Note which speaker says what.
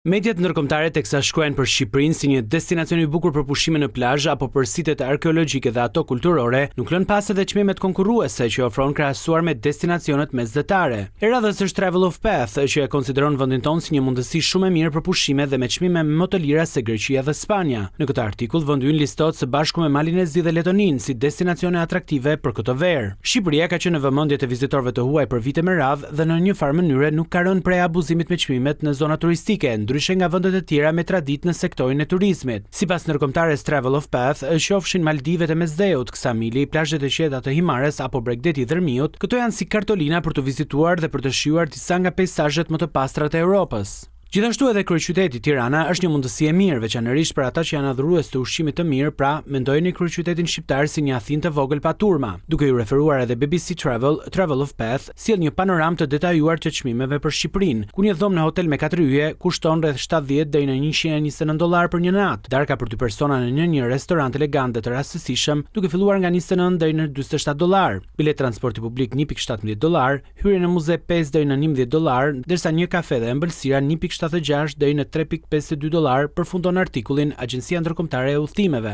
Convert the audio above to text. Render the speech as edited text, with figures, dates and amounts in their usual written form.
Speaker 1: Mediat ndërkombëtare teksa shkruajnë për Shqipërinë si një destinacion i bukur për pushime në plazh apo për sitet arkeologjike dhe ato kulturore, nuk lën pas edhe çmimet konkurruese që ofron krahasuar me destinacionet mesdhetare. E radhës është Travel of Path, që e konsideron vendin tonë si një mundësi shumë e mirë për pushime dhe me çmime më të lira se Greqia dhe Spanja. Në këtë artikull vendi ynë listohet së bashku me Malin e Zi dhe Letoninë si destinacione atraktive për këtë verë. Shqipëria ka qenë në vëmendjet e vizitorëve të huaj për vite me radhë dhe në një farë mënyrë nuk ka rënë prej abuzimit me çmimet në zona turistike, ndryshe nga vendet e tjera me traditë në sektorin e turizmit. Sipas ndërkombëtares Travel of Path, qofshin Maldivet e Mesdheut, Ksamili, plazhet e qeta të Himares apo Bregdeti i Dërmiut, këto janë si kartolina për të vizituar dhe për të shijuar disa nga peizazhet më të pastra të Europës. Gjithashtu edhe kryeqyteti Tirana është një mundësi e mirë, veçanërisht për ata që janë adhurues të ushqimit të mirë, pra mendojeni kryeqytetin shqiptar si një Athinë të vogël pa turma. Duke ju referuar edhe BBC Travel of Path sjell një panoramë të detajuar të çmimeve për Shqipërinë, ku një dhomë në hotel me 4 yje kushton rreth $70 deri në $129 për një natë, darka për 2 persona në një restorant elegant dhe të rastësishëm, duke filluar nga $29 deri në $47. Bilet transporti publik $1.17, hyrje në muze $5 deri në $11, ndërsa një kafe dhe ëmbëlsira $1.76 deri në $3.52, përfundon artikullin Agjencia Ndërkombëtare e Udhëtimeve.